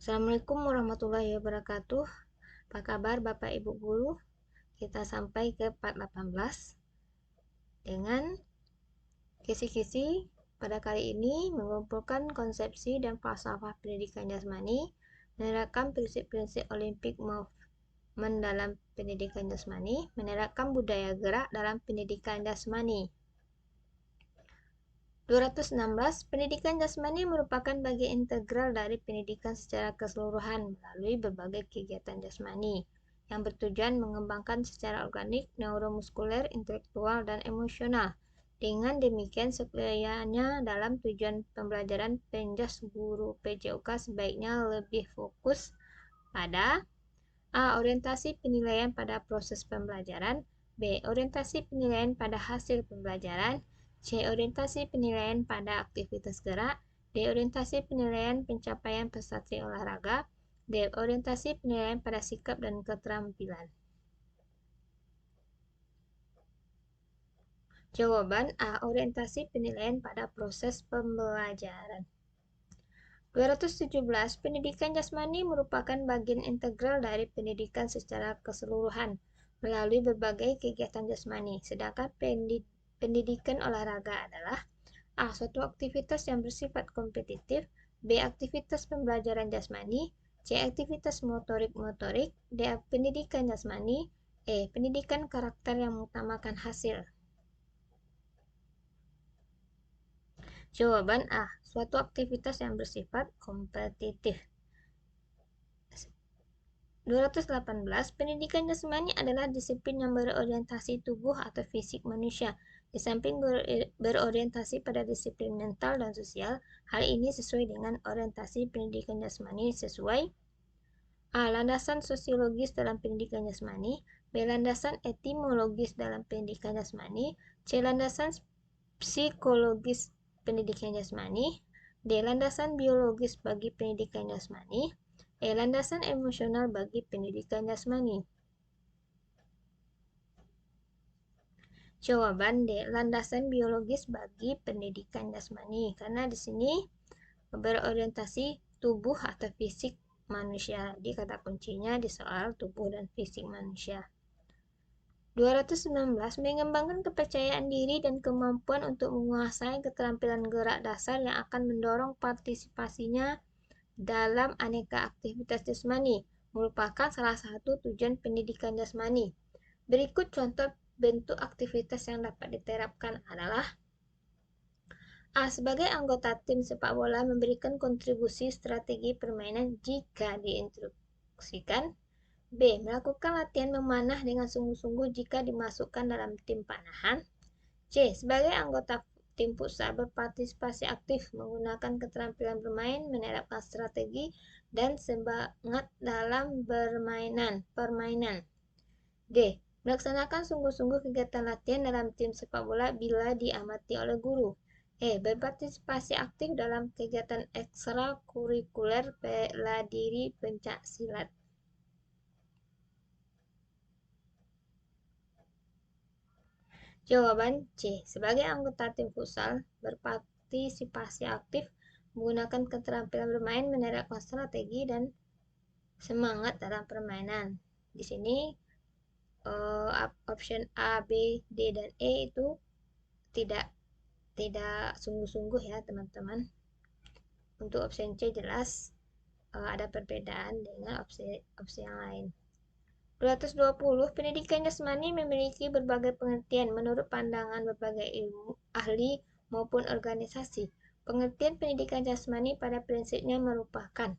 Assalamualaikum warahmatullahi wabarakatuh. Apa kabar Bapak Ibu Guru? Kita sampai ke part 18 dengan kisi-kisi pada kali ini mengumpulkan konsepsi dan falsafah pendidikan jasmani, menerapkan prinsip-prinsip Olympic Movement dalam pendidikan jasmani, menerapkan budaya gerak dalam pendidikan jasmani. 216. Pendidikan jasmani merupakan bagian integral dari pendidikan secara keseluruhan melalui berbagai kegiatan jasmani yang bertujuan mengembangkan secara organik, neuromuskuler, intelektual, dan emosional. Dengan demikian, sekiranya dalam tujuan pembelajaran penjas guru PJUK sebaiknya lebih fokus pada A. Orientasi penilaian pada proses pembelajaran, B. Orientasi penilaian pada hasil pembelajaran, C. Orientasi penilaian pada aktivitas gerak, D. Orientasi penilaian pencapaian prestasi olahraga, D. Orientasi penilaian pada sikap dan keterampilan. Jawaban A. Orientasi penilaian pada proses pembelajaran. 217. Pendidikan jasmani merupakan bagian integral dari pendidikan secara keseluruhan melalui berbagai kegiatan jasmani, sedangkan pendidikan olahraga adalah A. Suatu aktivitas yang bersifat kompetitif, B. Aktivitas pembelajaran jasmani, C. Aktivitas motorik-motorik, D. Pendidikan jasmani, E. Pendidikan karakter yang mengutamakan hasil. Jawaban A. Suatu aktivitas yang bersifat kompetitif. 218. Pendidikan jasmani adalah disiplin yang berorientasi tubuh atau fisik manusia. Di samping berorientasi pada disiplin mental dan sosial, hal ini sesuai dengan orientasi pendidikan jasmani sesuai A. Landasan sosiologis dalam pendidikan jasmani, B. Landasan etimologis dalam pendidikan jasmani, C. Landasan psikologis pendidikan jasmani, D. Landasan biologis bagi pendidikan jasmani, E. Landasan emosional bagi pendidikan jasmani. Jawaban D. Landasan biologis bagi pendidikan jasmani, karena di sini berorientasi tubuh atau fisik manusia. Di kata kuncinya di soal tubuh dan fisik manusia. 219. Mengembangkan kepercayaan diri dan kemampuan untuk menguasai keterampilan gerak dasar yang akan mendorong partisipasinya dalam aneka aktivitas jasmani merupakan salah satu tujuan pendidikan jasmani. Berikut contoh bentuk aktivitas yang dapat diterapkan adalah A. Sebagai anggota tim sepak bola memberikan kontribusi strategi permainan jika diinstruksikan. B. Melakukan latihan memanah dengan sungguh-sungguh jika dimasukkan dalam tim panahan. C. Sebagai anggota tim futsal berpartisipasi aktif menggunakan keterampilan bermain, menerapkan strategi, dan semangat dalam permainan. D. Melaksanakan sungguh-sungguh kegiatan latihan dalam tim sepak bola bila diamati oleh guru. E. Berpartisipasi aktif dalam kegiatan ekstrakurikuler bela diri pencak silat. Jawaban C. Sebagai anggota tim futsal berpartisipasi aktif menggunakan keterampilan bermain, menerapkan strategi, dan semangat dalam permainan. Di sini option A, B, D, dan E itu tidak sungguh-sungguh ya teman-teman. Untuk option C jelas ada perbedaan dengan opsi yang lain. 220. Pendidikan jasmani memiliki berbagai pengertian menurut pandangan berbagai ilmu, ahli, maupun organisasi. Pengertian pendidikan jasmani pada prinsipnya merupakan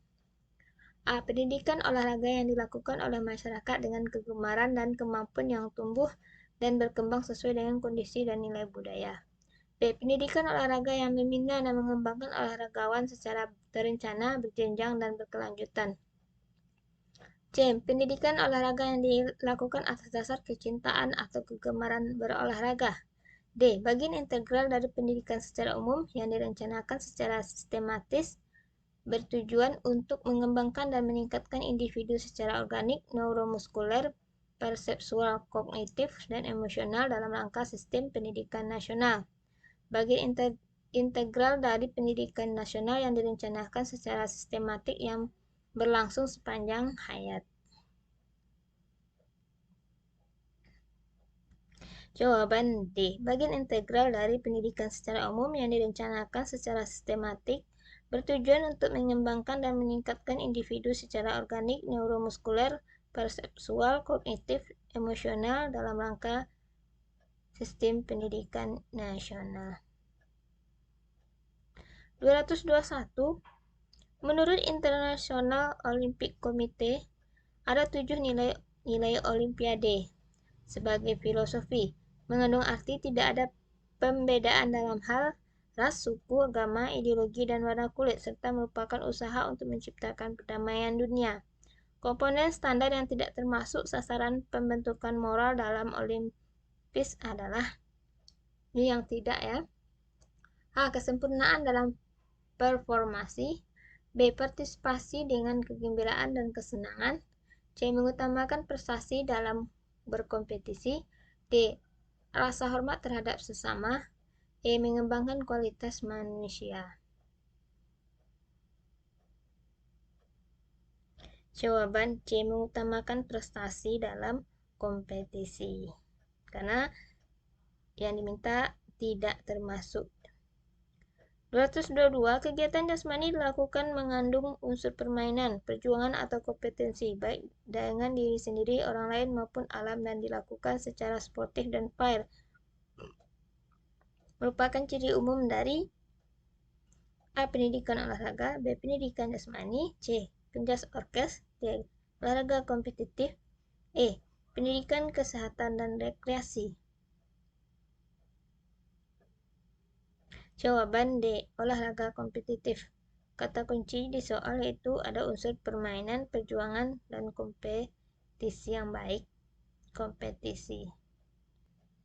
A. Pendidikan olahraga yang dilakukan oleh masyarakat dengan kegemaran dan kemampuan yang tumbuh dan berkembang sesuai dengan kondisi dan nilai budaya. B. Pendidikan olahraga yang membina dan mengembangkan olahragawan secara terencana, berjenjang, dan berkelanjutan. C. Pendidikan olahraga yang dilakukan atas dasar kecintaan atau kegemaran berolahraga. D. Bagian integral dari pendidikan secara umum yang direncanakan secara sistematis bertujuan untuk mengembangkan dan meningkatkan individu secara organik, neuromuskuler, persepsual, kognitif, dan emosional dalam rangka sistem pendidikan nasional. Bagian integral dari pendidikan nasional yang direncanakan secara sistematik yang berlangsung sepanjang hayat. Jawaban D. Bagian integral dari pendidikan secara umum yang direncanakan secara sistematik bertujuan untuk mengembangkan dan meningkatkan individu secara organik, neuromuskuler, persepsual, kognitif, emosional dalam rangka sistem pendidikan nasional. 221. Menurut International Olympic Committee, ada 7 nilai olimpiade. Sebagai filosofi, mengandung arti tidak ada pembedaan dalam hal ras, suku, agama, ideologi, dan warna kulit, serta merupakan usaha untuk menciptakan perdamaian dunia. Komponen standar yang tidak termasuk sasaran pembentukan moral dalam Olimpis adalah ini yang tidak ya. A. Kesempurnaan dalam performasi. B. Partisipasi dengan kegembiraan dan kesenangan. C. Mengutamakan prestasi dalam berkompetisi. D. Rasa hormat terhadap sesama. E. Mengembangkan kualitas manusia. Jawaban C. Mengutamakan prestasi dalam kompetisi. Karena yang diminta tidak termasuk. 222. Kegiatan jasmani dilakukan mengandung unsur permainan, perjuangan atau kompetensi, baik dengan diri sendiri, orang lain maupun alam, dan dilakukan secara sportif dan fair. Merupakan ciri umum dari A. Pendidikan olahraga, B. Pendidikan jasmani, C. Penjas orkes, D. Olahraga kompetitif, E. Pendidikan kesehatan dan rekreasi. Jawaban D. Olahraga kompetitif. Kata kunci di soal itu ada unsur permainan, perjuangan, dan kompetisi yang baik. Kompetisi.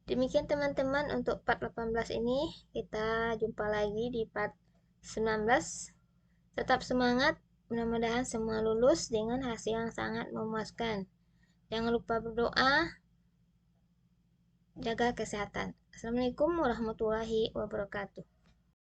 Demikian teman-teman untuk part 18 ini. Kita jumpa lagi di part 19. Tetap semangat. Mudah-mudahan semua lulus dengan hasil yang sangat memuaskan. Jangan lupa berdoa. Jaga kesehatan. Assalamualaikum warahmatullahi wabarakatuh.